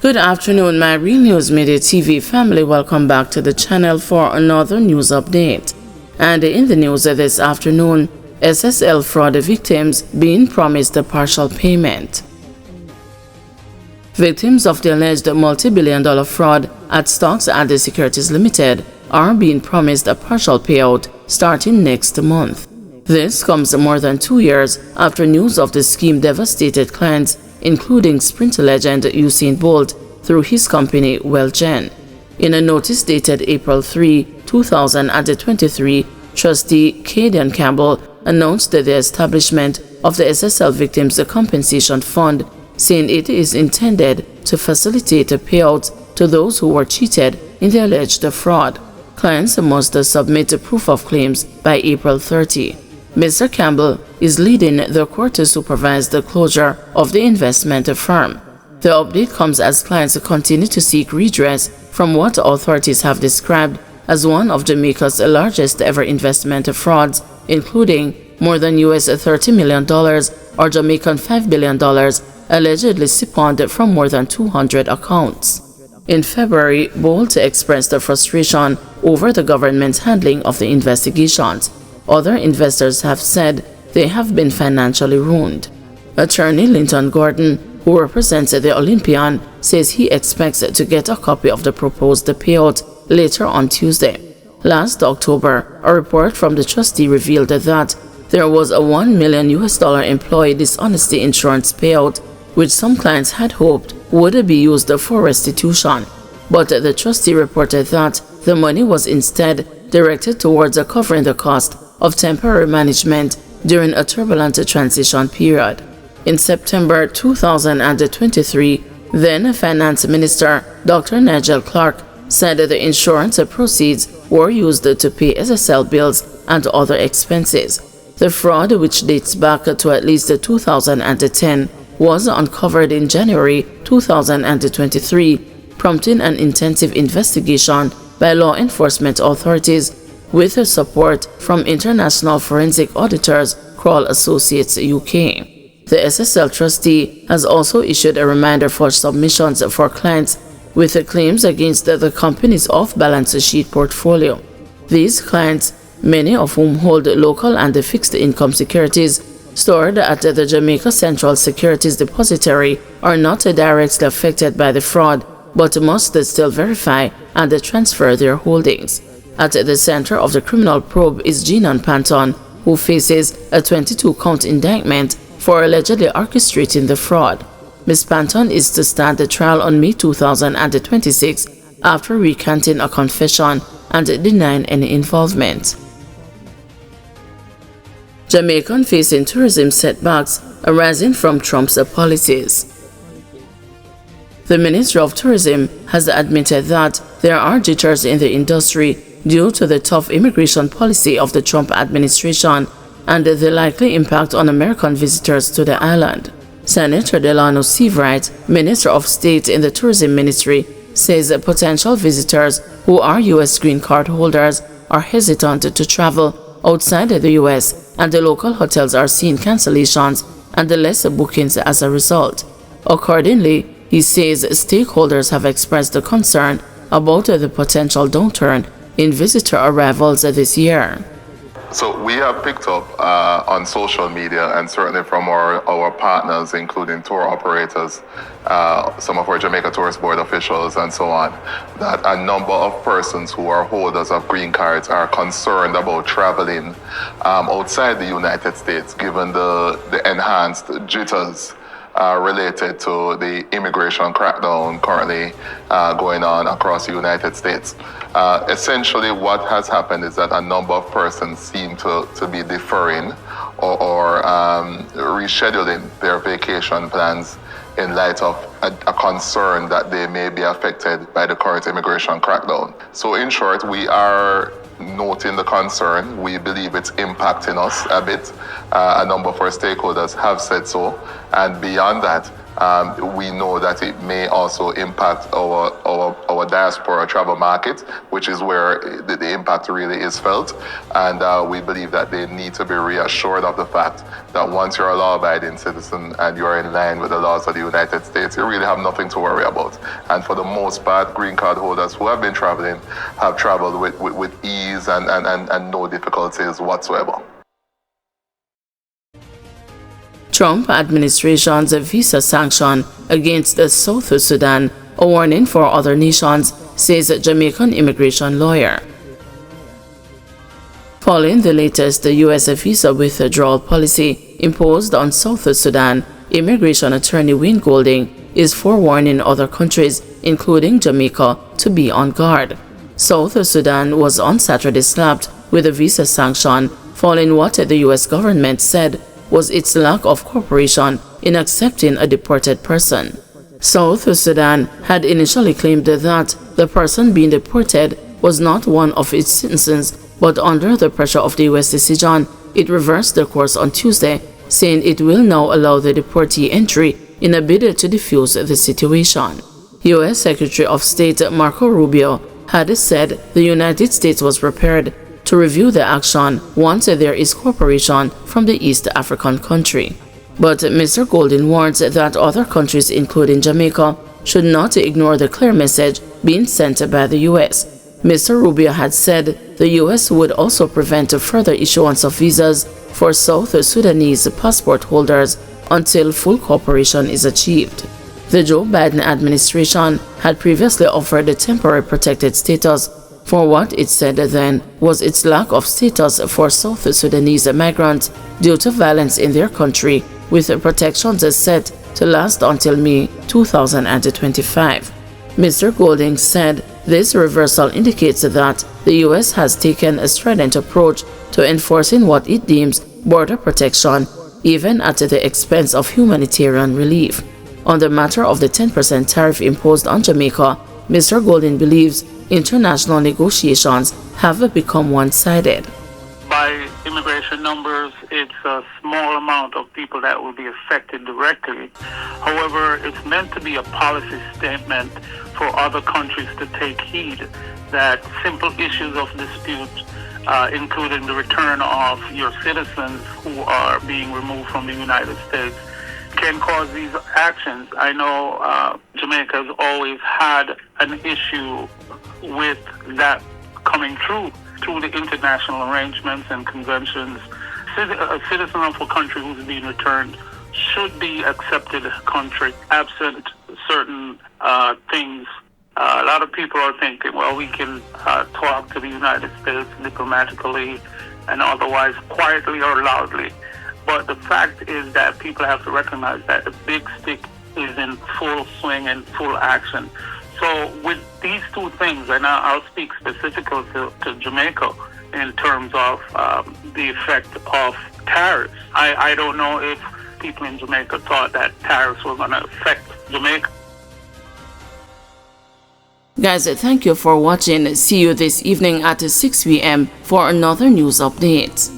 Good afternoon, my Real News Midday TV family. Welcome back to the channel for another news update. And in the news this afternoon, SSL fraud victims being promised a partial payment. Victims of the alleged multi-billion-dollar fraud at Stocks and the Securities Limited are being promised a partial payout starting next month. This comes more than 2 years after news of the scheme devastated clients, including Sprinter legend Usain Bolt through his company WellGen. In a notice dated April 3, 2023, Trustee Cadian Campbell announced the establishment of the SSL Victims Compensation Fund, saying it is intended to facilitate payouts to those who were cheated in the alleged fraud. Clients must submit proof of claims by April 30. Mr. Campbell is leading the court to supervise the closure of the investment firm. The update comes as clients continue to seek redress from what authorities have described as one of Jamaica's largest ever investment frauds, including more than $30 million or Jamaican $5 billion allegedly siphoned from more than 200 accounts. In February, Bolt expressed frustration over the government's handling of the investigations. Other investors have said they have been financially ruined. Attorney Linton Gordon, who represents the Olympian, says he expects to get a copy of the proposed payout later on Tuesday. Last October, a report from the trustee revealed that there was a $1 million employee dishonesty insurance payout, which some clients had hoped would be used for restitution. But the trustee reported that the money was instead directed towards covering the cost of temporary management during a turbulent transition period. In September 2023, then Finance Minister Dr. Nigel Clark said the insurance proceeds were used to pay SSL bills and other expenses. The fraud, which dates back to at least 2010, was uncovered in January 2023, prompting an intensive investigation by law enforcement authorities with support from international forensic auditors Kroll Associates UK. The SSL trustee has also issued a reminder for submissions for clients with claims against the company's off-balance sheet portfolio. These clients, many of whom hold local and fixed income securities stored at the Jamaica Central Securities Depository, are not directly affected by the fraud, but must still verify and transfer their holdings. At the center of the criminal probe is Jean Panton, who faces a 22-count indictment for allegedly orchestrating the fraud. Ms. Panton is to stand the trial on May 2026 after recanting a confession and denying any involvement. Jamaican facing tourism setbacks arising from Trump's policies. The Ministry of Tourism has admitted that there are jitters in the industry due to the tough immigration policy of the Trump administration and the likely impact on American visitors to the island. Senator Delano Seabright, Minister of State in the Tourism Ministry, says potential visitors who are U.S. green card holders are hesitant to travel outside the U.S., and the local hotels are seeing cancellations and less bookings as a result. Accordingly, he says stakeholders have expressed concern about the potential downturn in visitor arrivals this year. So we have picked up on social media and certainly from our partners, including tour operators, some of our Jamaica Tourist Board officials and so on, that a number of persons who are holders of green cards are concerned about traveling outside the United States, given the enhanced jitters related to the immigration crackdown currently going on across the United States. Essentially, what has happened is that a number of persons seem to be deferring or rescheduling their vacation plans in light of a concern that they may be affected by the current immigration crackdown. So in short, we are noting the concern. We believe it's impacting us a bit. A number of our stakeholders have said so. And beyond that, We know that it may also impact our diaspora travel market, which is where the impact really is felt. And we believe that they need to be reassured of the fact that once you're a law-abiding citizen and you're in line with the laws of the United States, you really have nothing to worry about. And for the most part, green card holders who have been traveling have traveled with ease and no difficulties whatsoever. Trump administration's visa sanction against South Sudan, a warning for other nations, says a Jamaican immigration lawyer. Following the latest U.S. visa withdrawal policy imposed on South Sudan, immigration attorney Wayne Golding is forewarning other countries, including Jamaica, to be on guard. South Sudan was on Saturday slapped with a visa sanction following what the U.S. government said was its lack of cooperation in accepting a deported person. South Sudan had initially claimed that the person being deported was not one of its citizens, but under the pressure of the U.S. decision, it reversed the course on Tuesday, saying it will now allow the deportee entry in a bid to defuse the situation. U.S. Secretary of State Marco Rubio had said the United States was prepared to review the action once there is cooperation from the East African country. But Mr. Golding warns that other countries, including Jamaica, should not ignore the clear message being sent by the U.S. Mr. Rubio had said the U.S. would also prevent further issuance of visas for South Sudanese passport holders until full cooperation is achieved. The Joe Biden administration had previously offered a temporary protected status for what it said then was its lack of status for South Sudanese migrants due to violence in their country, with protections set to last until May 2025. Mr. Golding said this reversal indicates that the U.S. has taken a strident approach to enforcing what it deems border protection, even at the expense of humanitarian relief. On the matter of the 10% tariff imposed on Jamaica, Mr. Golding believes international negotiations have become one-sided. By immigration numbers, it's a small amount of people that will be affected directly. However, it's meant to be a policy statement for other countries to take heed that simple issues of dispute, including the return of your citizens who are being removed from the United States, can cause these actions. I know Jamaica has always had an issue with that coming through the international arrangements and conventions. A citizen of a country who's being returned should be accepted country, absent certain things. A lot of people are thinking, well, we can talk to the United States diplomatically and otherwise quietly or loudly. But the fact is that people have to recognize that the big stick is in full swing and full action. So with these two things, and I'll speak specifically to Jamaica in terms of the effect of tariffs. I don't know if people in Jamaica thought that tariffs were going to affect Jamaica. Guys, thank you for watching. See you this evening at 6 p.m. for another news update.